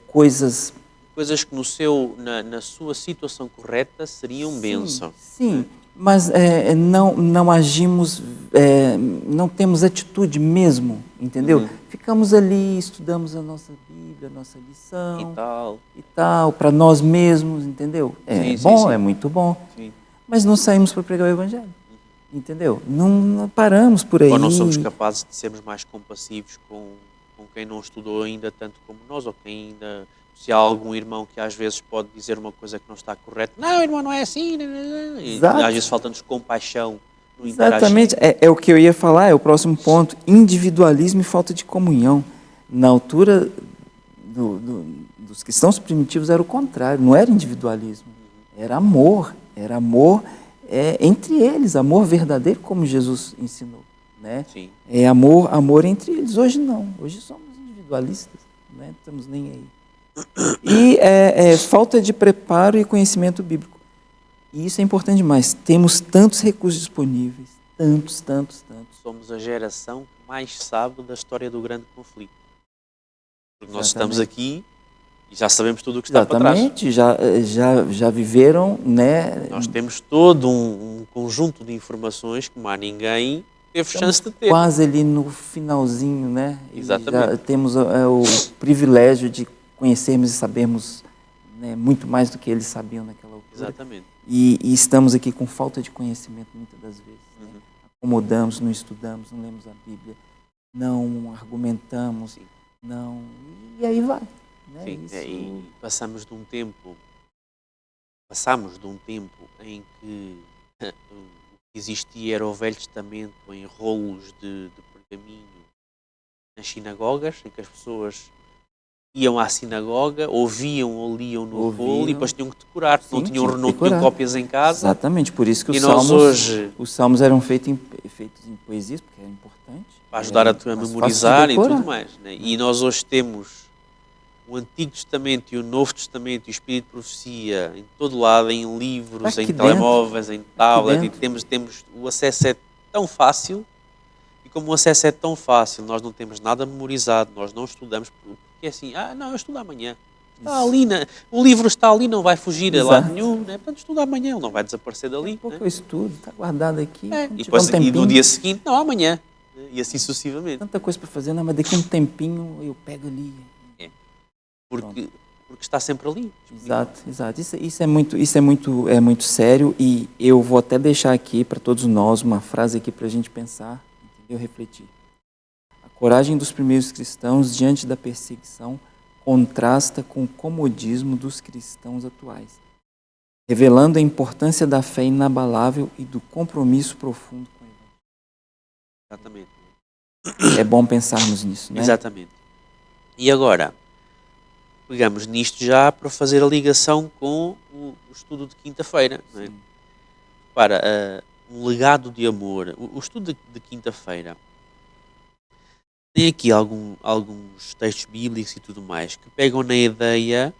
coisas que na sua situação correta seriam bênção. Sim, mas não agimos, não temos atitude mesmo, entendeu? Ficamos ali, estudamos a nossa Bíblia, a nossa lição e tal, para nós mesmos, entendeu? Sim. É muito bom, sim. Mas não saímos para pregar o Evangelho. Entendeu? Não paramos por aí. Ou não somos capazes de sermos mais compassivos com quem não estudou ainda tanto como nós, ou quem ainda, se há algum irmão que às vezes pode dizer uma coisa que não está correta, não, irmão, não é assim, e às vezes falta-nos compaixão no interagir. Exatamente, é o que eu ia falar, é o próximo ponto, individualismo e falta de comunhão. Na altura dos cristãos primitivos era o contrário, não era individualismo, era amor entre eles, amor verdadeiro, como Jesus ensinou, né? Sim. É amor entre eles. Hoje não, hoje somos individualistas, né? Não estamos nem aí. E falta de preparo e conhecimento bíblico. E isso é importante demais. Temos tantos recursos disponíveis, tantos. Somos a geração que mais sabe da história do grande conflito. Porque nós estamos aqui e já sabemos tudo o que está para trás. Exatamente, já viveram, né? Nós temos todo um conjunto de informações que mais ninguém teve chance de ter. Quase ali no finalzinho, né? Exatamente. Já temos o privilégio de conhecermos e sabermos né, muito mais do que eles sabiam naquela altura. Exatamente. E estamos aqui com falta de conhecimento muitas das vezes. Né? Uhum. Acomodamos, não estudamos, não lemos a Bíblia, não argumentamos, Sim. não... E aí vai. Né? Sim, Isso... e passámos de um tempo em que o que existia era o Velho Testamento em rolos de pergaminho nas sinagogas, em que as pessoas iam à sinagoga, ouviam ou liam no rolo e depois tinham que decorar, porque Sim, tinham que não tinham decorar. cópias em casa. Exatamente, por isso que E nós hoje, os salmos eram feitos em poesias, porque era importante. para ajudar a mais fácil de memorizar e decorar. tudo mais, né? E nós hoje temos o Antigo Testamento e o Novo Testamento e o Espírito de Profecia em todo lado, em livros, Aqui em dentro. telemóveis, em tablet, e dentro. temos o acesso é tão fácil, e como o acesso é tão fácil, nós não temos nada memorizado, nós não estudamos, porque é assim, não, eu estudo amanhã. Está ali, o livro está ali, não vai fugir a lado nenhum, né? Portanto, estuda amanhã, ele não vai desaparecer dali. Pouco né? eu estudo, está guardado aqui. E depois, e no dia seguinte, não, amanhã. E assim sucessivamente. Tanta coisa para fazer, não, mas daqui a um tempinho eu pego ali. Porque está sempre ali. Exato. Isso é muito sério, e eu vou até deixar aqui para todos nós uma frase aqui para a gente pensar, entendeu? Refletir. A coragem dos primeiros cristãos diante da perseguição contrasta com o comodismo dos cristãos atuais, revelando a importância da fé inabalável e do compromisso profundo com o Evangelho. Exatamente. É bom pensarmos nisso, né? Exatamente. E agora, pegamos nisto já para fazer a ligação com o estudo de quinta-feira. Não é? Para um legado de amor. O estudo de quinta-feira tem aqui alguns textos bíblicos e tudo mais que pegam na ideia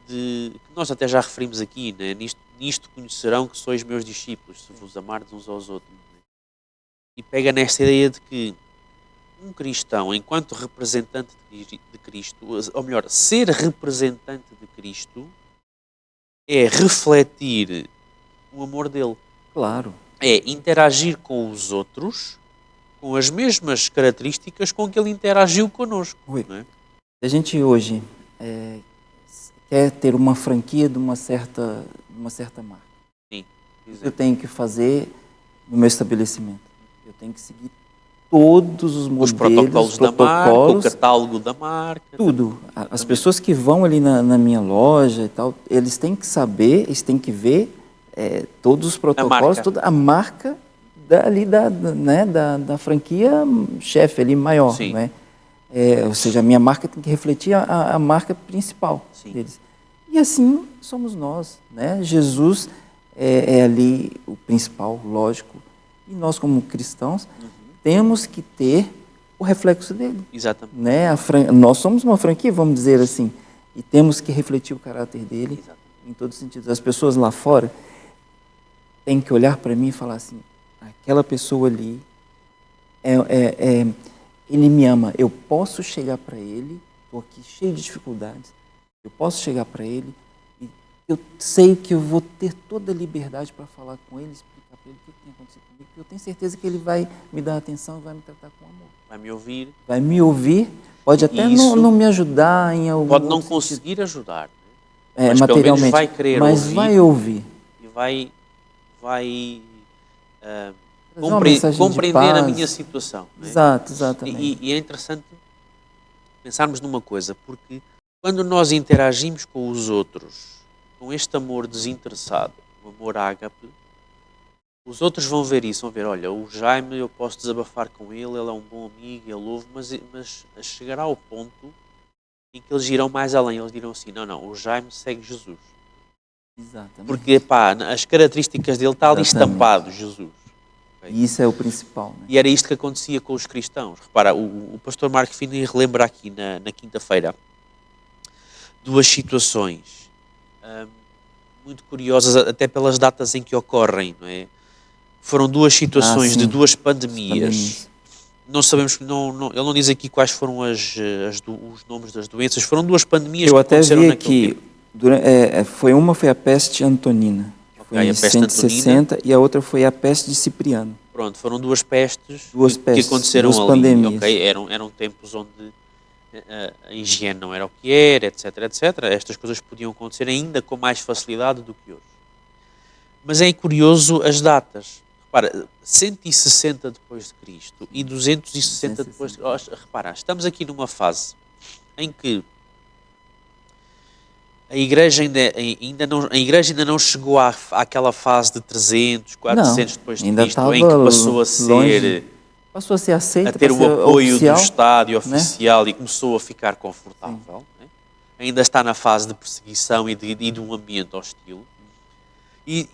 de que nós até já referimos aqui, né? Nisto conhecerão que sois meus discípulos, se vos amardes uns aos outros. Né? E pega nesta ideia de que um cristão, enquanto representante de Cristo, ou melhor, ser representante de Cristo é refletir o amor dele. Claro. É interagir com os outros com as mesmas características com que ele interagiu connosco. Não é? A gente hoje quer ter uma franquia de uma certa marca. Sim. O que eu tenho que fazer no meu estabelecimento? Eu tenho que seguir todos os modelos, os protocolos da marca, o catálogo da marca. Tudo. As pessoas que vão ali na minha loja e tal, eles têm que saber, eles têm que ver todos os protocolos, toda a marca da franquia chefe ali maior. Sim. Né? Ou seja, a minha marca tem que refletir a marca principal. Sim. Deles. E assim somos nós. Né? Jesus é ali o principal, lógico. E nós, como cristãos, temos que ter o reflexo dele. Exatamente. Né? Nós somos uma franquia, vamos dizer assim, e temos que refletir o caráter dele. Exatamente. Em todos os sentidos. As pessoas lá fora têm que olhar para mim e falar assim, aquela pessoa ali, ele me ama, eu posso chegar para ele, estou aqui cheio de dificuldades, eu posso chegar para ele e eu sei que eu vou ter toda a liberdade para falar com ele, explicar para ele o que tem acontecido comigo, porque eu tenho certeza que ele vai me dar atenção e vai me tratar com amor. Vai me ouvir. Vai me ouvir, pode até não me ajudar em algum pode não conseguir ajudar, né? Mas materialmente, vai querer mas ouvir, vai ouvir. E vai compreender a minha situação. Né? Exatamente. E é interessante pensarmos numa coisa, porque quando nós interagimos com os outros, com este amor desinteressado, o amor ágape, os outros vão ver isso, vão ver, olha, o Jaime, eu posso desabafar com ele é um bom amigo, ele ouve, mas chegará ao ponto em que eles irão mais além, eles dirão assim, não, o Jaime segue Jesus. Exatamente. Porque, as características dele estão ali estampado, Jesus. Okay? E isso é o principal. Né? E era isto que acontecia com os cristãos. Repara, o pastor Marco Fini relembra aqui na quinta-feira duas situações muito curiosas, até pelas datas em que ocorrem, não é? Foram duas situações de duas pandemias. Não sabemos, ele não diz aqui quais foram os nomes das doenças, foram duas pandemias que aconteceram naquele tempo. Uma foi a peste antonina, que foi em 160, e a outra foi a peste de Cipriano. Pronto, foram duas pestes que aconteceram ali. Okay? Eram tempos onde a higiene não era o que era, etc, etc. Estas coisas podiam acontecer ainda com mais facilidade do que hoje. Mas é curioso as datas. Repara, 160 depois de Cristo e 260 depois de Cristo. Repara, estamos aqui numa fase em que a igreja ainda não chegou àquela fase de 300, 400 depois de Cristo, em que passou a ser... Passou a ser aceita, a ter o apoio oficial, do Estado oficial, né? E começou a ficar confortável. Né? Ainda está na fase de perseguição e de um ambiente hostil. E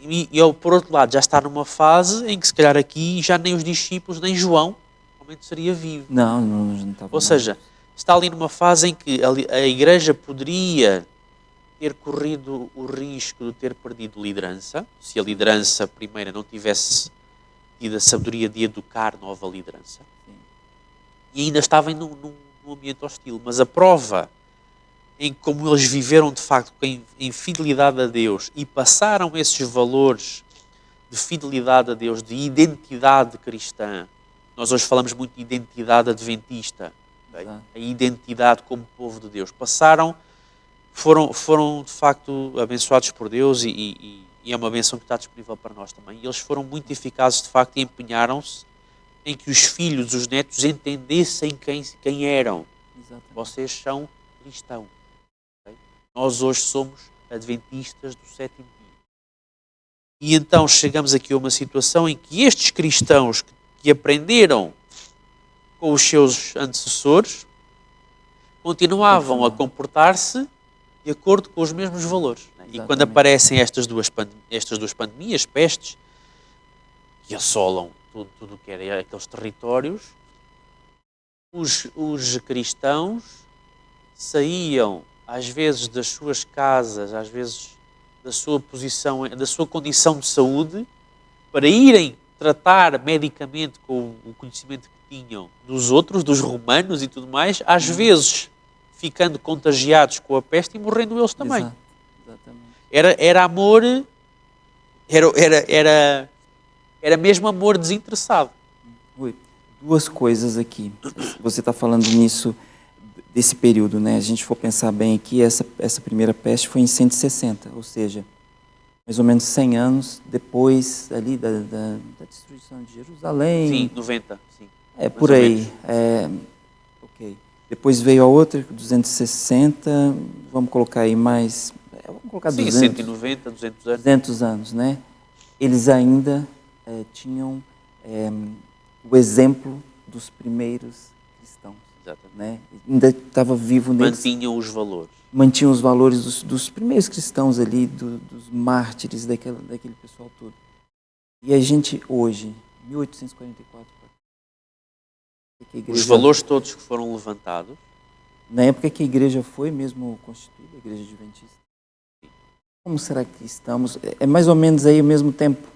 por outro lado, já está numa fase em que, se calhar, aqui já nem os discípulos, nem João, realmente seria vivo. Não estava. Ou seja, está ali numa fase em que a igreja poderia ter corrido o risco de ter perdido liderança, se a liderança primeira não tivesse tido a sabedoria de educar nova liderança. Sim. E ainda estava num ambiente hostil. Mas a prova em como eles viveram de facto em fidelidade a Deus e passaram esses valores de fidelidade a Deus, de identidade cristã. Nós hoje falamos muito de identidade adventista, okay? A identidade como povo de Deus. Foram de facto abençoados por Deus e é uma benção que está disponível para nós também. E eles foram muito eficazes de facto e empenharam-se em que os filhos, os netos entendessem quem eram. Exatamente. Vocês são cristãos. Okay? Nós hoje somos adventistas do sétimo dia. E então chegamos aqui a uma situação em que estes cristãos que aprenderam com os seus antecessores continuavam a comportar-se de acordo com os mesmos valores. Né? E quando aparecem estas duas pandemias, pestes, que assolam tudo o que era aqueles territórios, os cristãos saíam, às vezes, das suas casas, às vezes da sua posição, da sua condição de saúde, para irem tratar medicamente com o conhecimento que tinham dos outros, dos romanos e tudo mais, às vezes ficando contagiados com a peste e morrendo eles também. Exatamente. Era amor, era mesmo amor desinteressado. Oi, duas coisas aqui. Você está falando nisso, desse período, né? A gente for pensar bem aqui, essa primeira peste foi em 160, ou seja, mais ou menos 100 anos depois ali da destruição de Jerusalém. Sim, 90, sim. É, por aí. Ok. Depois veio a outra, 260, vamos colocar aí mais... Vamos colocar 200. Sim, 190, 200 anos. 200 anos, né? Eles ainda tinham o exemplo dos primeiros cristãos. Exatamente. Né? Ainda estava vivo neles. Mantinham os valores. Mantinham os valores dos primeiros cristãos ali, dos mártires, daquele pessoal todo. E a gente hoje, 1844... Os valores todos que foram levantados. Na época que a igreja foi mesmo constituída, a igreja adventista. Como será que estamos? É mais ou menos aí ao mesmo tempo.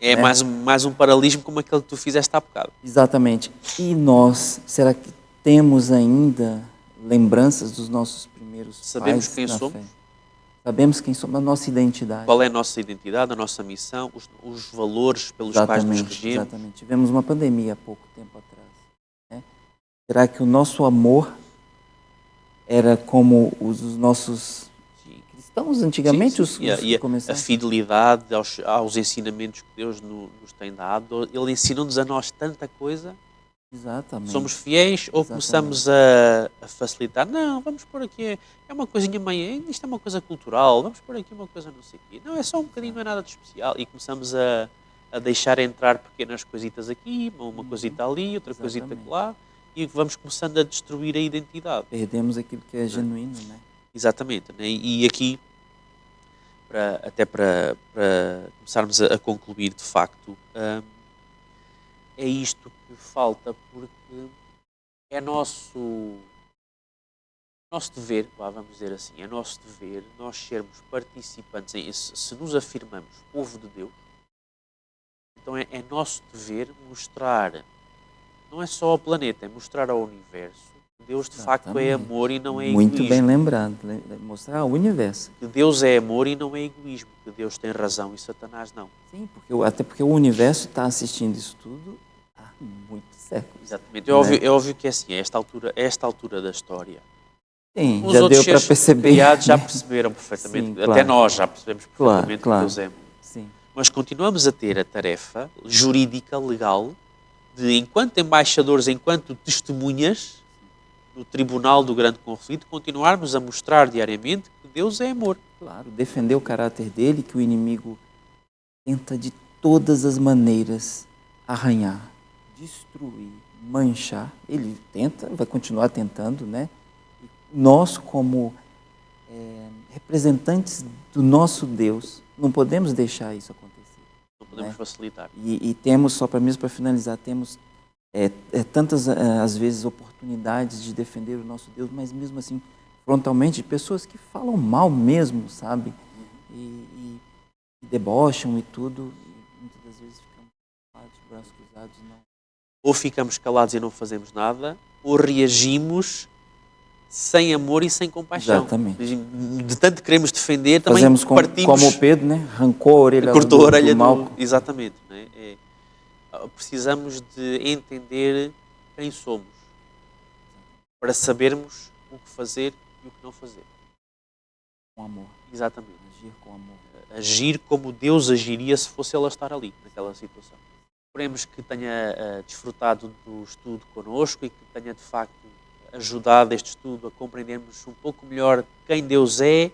É, né? mais um paralelismo como aquele que tu fizeste há bocado. Exatamente. E nós, será que temos ainda lembranças dos nossos primeiros Sabemos pais quem na somos? Fé? Sabemos quem somos, a nossa identidade. Qual é a nossa identidade, a nossa missão, os valores pelos quais nos regemos? Exatamente. Tivemos uma pandemia há pouco tempo atrás. Será que o nosso amor era como os nossos cristãos antigamente? Sim. E a fidelidade aos ensinamentos que Deus nos tem dado, Ele ensinou-nos a nós tanta coisa. Exatamente. Somos fiéis ou começamos a facilitar? Não, vamos pôr aqui, é uma coisinha meio, isto é uma coisa cultural, vamos pôr aqui uma coisa não sei o quê. Não, é só um bocadinho, não é nada de especial. E começamos a deixar entrar pequenas coisitas aqui, uma coisita ali, outra coisita lá. E vamos começando a destruir a identidade. Perdemos aquilo que é genuíno, né? Exatamente. Né? E aqui, até para começarmos a concluir, de facto, é isto que falta, porque é nosso dever, vamos dizer assim, é nosso dever nós sermos participantes, se nos afirmamos povo de Deus, então é nosso dever mostrar... Não é só ao planeta, é mostrar ao universo que Deus de facto é amor e não é egoísmo. Muito bem lembrado, mostrar ao universo. Que Deus é amor e não é egoísmo, que Deus tem razão e Satanás não. Sim, até porque o universo está assistindo isso tudo há muito séculos. Exatamente. Né? É óbvio que é assim, a esta altura da história. Sim, Os já outros deu para seres perceber. criados já Né? perceberam perfeitamente, Sim, até claro. nós já percebemos Claro, perfeitamente que claro. Deus é amor. Sim. Mas continuamos a ter a tarefa jurídica, legal, de, enquanto embaixadores, enquanto testemunhas, no tribunal do grande conflito, continuarmos a mostrar diariamente que Deus é amor. Claro, defender o caráter dele, que o inimigo tenta de todas as maneiras arranhar, destruir, manchar. Ele tenta, vai continuar tentando, né? Nós, como representantes do nosso Deus, não podemos deixar isso acontecer. Não podemos Né? facilitar. E temos, só para mesmo para finalizar, temos tantas, às vezes, oportunidades de defender o nosso Deus, mas mesmo assim, frontalmente, pessoas que falam mal mesmo, sabe? E debocham e tudo, e muitas das vezes ficamos calados, braços cruzados, não. Ou ficamos calados e não fazemos nada, ou reagimos sem amor e sem compaixão. Exatamente. De tanto queremos defender, também Fazemos partimos... como o Pedro, né? Arrancou a orelha cortou a orelha do Malco. Exatamente. Né? Precisamos de entender quem somos para sabermos o que fazer e o que não fazer. Com amor. Exatamente. Agir com amor. Agir como Deus agiria se fosse Ele a estar ali, naquela situação. Esperemos que tenha desfrutado do estudo connosco e que tenha, de facto, ajudado este estudo a compreendermos um pouco melhor quem Deus é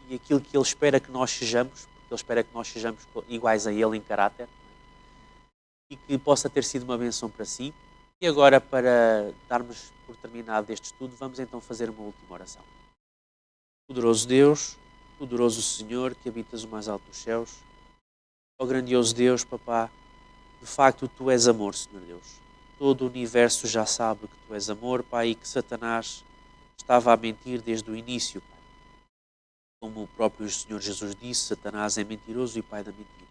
e aquilo que Ele espera que nós sejamos, porque Ele espera que nós sejamos iguais a Ele em caráter, e que possa ter sido uma benção para si. E agora, para darmos por terminado este estudo, vamos então fazer uma última oração. Poderoso Deus, poderoso Senhor, que habitas o mais alto dos céus, ó grandioso Deus, Papá, de facto Tu és amor, Senhor Deus. Todo o universo já sabe que Tu és amor, Pai, e que Satanás estava a mentir desde o início, Pai. Como o próprio Senhor Jesus disse, Satanás é mentiroso e pai da mentira.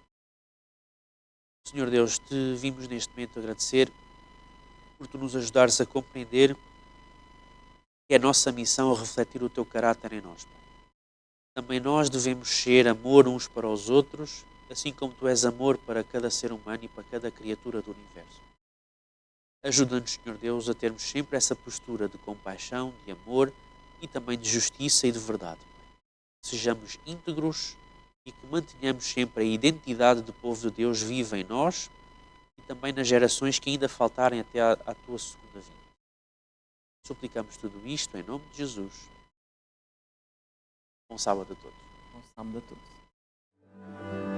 Senhor Deus, Te vimos neste momento agradecer por Tu nos ajudares a compreender que é a nossa missão a refletir o Teu caráter em nós, Pai. Também nós devemos ser amor uns para os outros, assim como Tu és amor para cada ser humano e para cada criatura do universo. Ajuda-nos, Senhor Deus, a termos sempre essa postura de compaixão, de amor e também de justiça e de verdade. Que sejamos íntegros e que mantenhamos sempre a identidade do povo de Deus viva em nós e também nas gerações que ainda faltarem até à Tua segunda vinda. Suplicamos tudo isto em nome de Jesus. Bom sábado a todos. Bom sábado a todos.